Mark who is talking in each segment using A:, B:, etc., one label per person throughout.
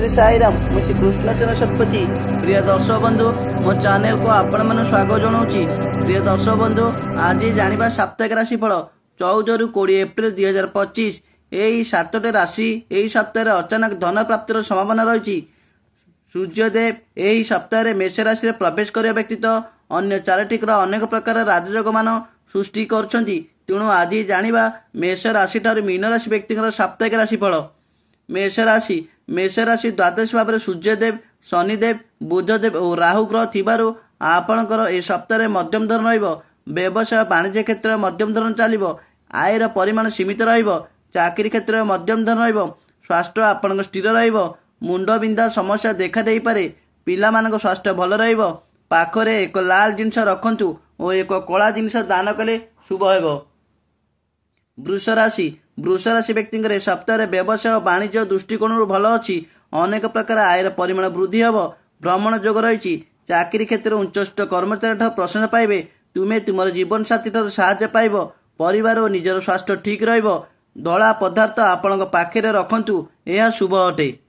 A: श्री साईराम मु श्री कृष्णचंद्र शतपथी। प्रिय दर्शक बंधु मो चैनल को आपण मन स्वागत जनाऊँगी। प्रिय दर्शक बंधु आज जानिबा साप्ताहिक राशिफल 14 ରୁ 20 एप्रिल 2025। यही 7टी राशि यही सप्ताह अचानक धन प्राप्तिर संभावना रही। सूर्यदेव यही सप्ताह मेष राशि में प्रवेश करने व्यतीत अन्य 4टी ग्रह अनेक प्रकार राजयोग मान सृष्टि कर। तेणु आज जानिबा मेष राशि ठारू मीन राशि व्यक्ति साप्ताहिक राशिफल। मेष राशि द्वादश भाव में सूर्यदेव, शनिदेव, बुधदेव और राहु ग्रह थिबारु आपणकर ए सप्ताह मध्यम धरण रहिबो। व्यवसाय वाणिज्य क्षेत्र में मध्यम धरण चलिबो। आयर परिमाण सीमित रहिबो। चाकरी क्षेत्र में मध्यम धरण रहिबो। स्वास्थ्य आपणक स्थिर रहिबो। मुंड बिंधा समस्या देखा देई पारे। पिलामानक स्वास्थ्य भल रहिबो। पाखरे एक लाल जिनिष रखंतु और एक कला जिनिष दान कले शुभ हेबो। वृष राशि व्यक्ति सप्ताह व्यवसाय वाणिज्य दृष्टिकोण भल अच्छी। अनेक प्रकार आयर परिमाण वृद्धि हेब। भ्रमण योग रही। चाकरी क्षेत्र में उच्चष्ट कर्मचारी प्रशंसा पाइबे। तुमे तुमर जीवन साथी साहाय्य पाइब। परिवार और निजर स्वास्थ्य ठीक रहिबो। धला पदार्थ आपण पाखे रखंतु, यह शुभ अटे।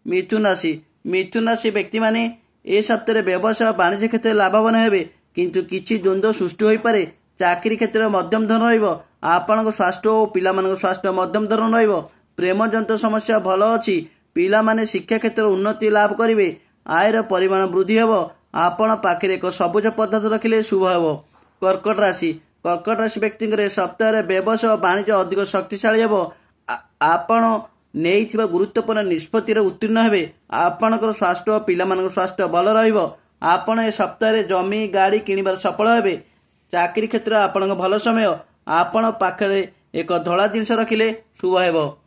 A: मिथुन राशि व्यक्ति माने ए सप्ताह व्यवसाय वाणिज्य क्षेत्र में लाभवान हेबे, किंतु किछि द्वंद्व सृष्टि होई पारे। चाकरी क्षेत्र में मध्यम धरण रहिबो। आपणक स्वास्थ्य और पिलामानक स्वास्थ्य मध्यम धरण रहिबो। प्रेम जंत समस्या भल अछि। पिला माने शिक्षा क्षेत्र उन्नति लाभ करिवे। आयर परिमाण वृद्धि हेबो। आपण पाखरे एक सबुज पदार्थ रखिले शुभ हेबो। कर्कट राशि व्यक्ति सप्ताह व्यवसाय वाणिज्य अधिक शक्तिशाली हेबो। आपण नेइथिबा गुरुत्वपूर्ण निष्पत्ति उत्तीर्ण हेबे। आपणकर स्वास्थ्य और पिलामानक स्वास्थ्य भल रहिबो। आपण ए सप्ताह जमी गाड़ी किनिबार सफल हेबे। चाकरी क्षेत्र आपणक भल समय। आपण पाखरे एक धला जिनिष रखिले शुभ हेबो।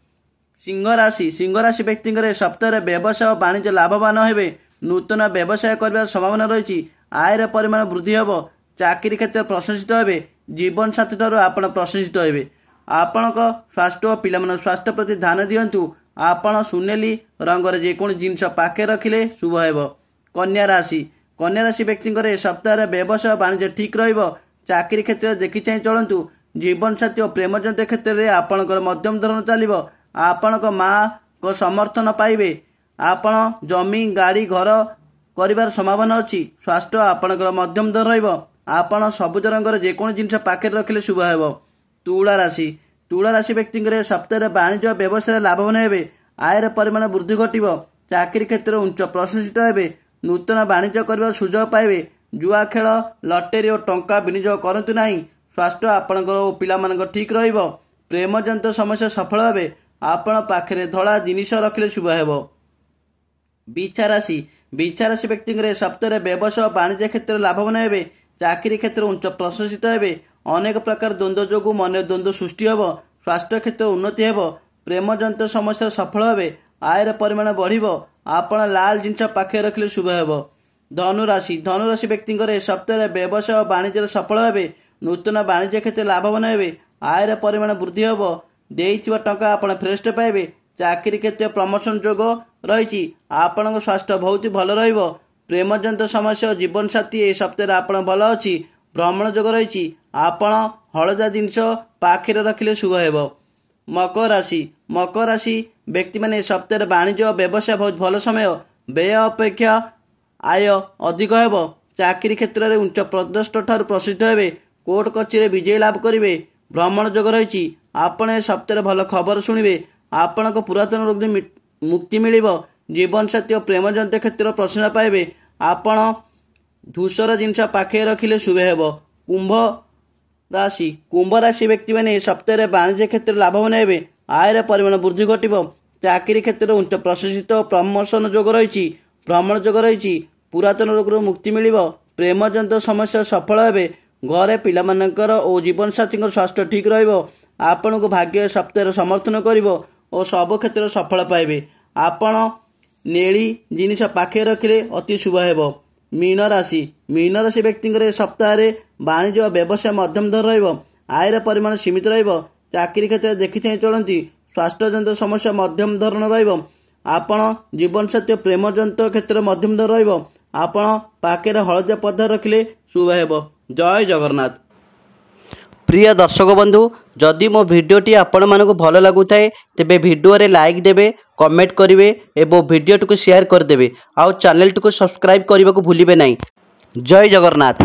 A: सिंह राशि व्यक्ति सप्ताह व्यवसाय वाणिज्य लाभवान हेबे। नूतन व्यवसाय कर संभावना रही। आयर परिमाण वृद्धि हेबो। चाकरी क्षेत्र प्रशंसित हेबे। जीवन साथी ठारू आपण प्रशंसित हेबे। आपणक स्वास्थ्य और पिलामान स्वास्थ्य प्रति ध्यान दियंतु। आपण सुनेली रंगर जेकोन जिनिष पाखे रखिले शुभ हेबो। कन्या राशि व्यक्ति सप्ताह व्यवसाय वाणिज्य ठीक रहिबो। चाकरी क्षेत्र देखि चाहि चलंतु। जीवन साथी और प्रेमजंत क्षेत्र में आपणकर मध्यम धरण चलिबो। आपणक माँ को समर्थन पाइबे। आपण जमी गाड़ी घर करिबार संभावना अछि। स्वास्थ्य आपणकर मध्यम धरण रहिबो। आपण सबुज रंगर जेकोन जिनिष पाखे रखिले शुभ हेबो। तुला राशि व्यक्ति सप्ताह वाणिज्य व्यवसाय लाभवान हेबे। आयर परिमाण वृद्धि घटिबो। चाकरी क्षेत्र उच्च प्रशंसित हेबे। नूतन वाणिज्य करिबार सुयोग पाइबे। जुआ खेल, लटेरी और टंका विनियोग करंतु नाही। स्वास्थ्य आपणकर और पिलामानक ठीक रहिबो। प्रेमजंत समस्या सफल हेबे। आपण पाखरे धला जिनिष रखिले शुभ हेबो। बिछा राशि व्यक्ति सप्ताह व्यवसाय वाणिज्य क्षेत्र लाभवान हेबे। चाकरी क्षेत्र उच्च प्रशंसित हेबे। अनेक प्रकार द्वंद्व जोगु मन द्वंद्व सृष्टि हेबो। स्वास्थ्य क्षेत्र उन्नति हेबो। प्रेमजंत समस्या सफल हेबे। आयर परिमाण बढ़िबो। आपण लाल जिनिष पाखे रखिले शुभ हेबो। धनु राशि व्यक्ति सप्ताह व्यवसाय वाणिज्य सफल हेबे। नूतन वाणिज्य क्षेत्र लाभवान हेबे। आयर परिमाण वृद्धि हेबो। देइथिबा टंका आपण फेरस्ट पाइबे। चाकरी क्षेत्र प्रमोशन जोग रही। आपणक स्वास्थ्य बहुत भल रहिबो। प्रेमजंत समस्या जीवन साथी ए सप्ताह आपण भल अछि। भ्रमण जोग रही। आपण हलदा जिनिष पाखरे रखिले शुभ हेबो। मकर राशि व्यक्ति माने सप्ताह वाणिज्य व्यवसाय बहुत भल समय। व्यय अपेक्षा आय अधिक हेबो। चाकरी क्षेत्र में उच्च पदस्थ ठारू प्रसिद्ध हेबे। कोर्ट कचेरी विजय लाभ करिवे। भ्रमण जोग रही। आपण ए सप्ताह भल खबर शुणिबे। आपणक पुरातन रोग मुक्ति मिलिबो। जीवन साथी और प्रेमजंत क्षेत्र प्रशंसा पाइबे। आपण धूसर जिनिष पाखे रखिले शुभ हेबो। कुंभ राशि व्यक्ति माने सप्ताह वाणिज्य क्षेत्र लाभवान हेबे। आयर परिमाण वृद्धि घटिबो। चाकरी क्षेत्र उच्च प्रशंसित प्रमोशन जोग रही। भ्रमण जोग रही। पुरातन रोग मुक्ति मिलिबो। प्रेमजंत समस्या सफल हेबे। घरे पिलामानकर और जीवन साथी स्वास्थ्य ठीक रहिबो। आपणको भाग्य सप्ताह समर्थन करिबो और सब क्षेत्र सफल पाइबे। आपण नेली जिनिष पाखे रखिले अति शुभ हेबो। मीन राशि व्यक्ति सप्ताह वाणिज्य व्यवसाय मध्यम धर रहिबो। आयर परिमाण सीमित रहिबो। चाकरी क्षेत्र देखि चाहि चलंती। स्वास्थ्यजंत समस्या मध्यम धरण रहिबो। आपण जीवन साथी प्रेमजंत क्षेत्र मध्यम धर रहिबो। आपण पाखे हलदिया पदार्थ रखिले शुभ हेबो। जय जगन्नाथ। प्रिय दर्शक बंधु जदि मो भिडटी आपण मानक भल लगुए तेबे भिडियो रे लाइक देबे कमेंट करेंगे और भिडियो को शेयर करदे आउ चैनल को सब्सक्राइब करने को भूलिए नहीं। जय जगन्नाथ।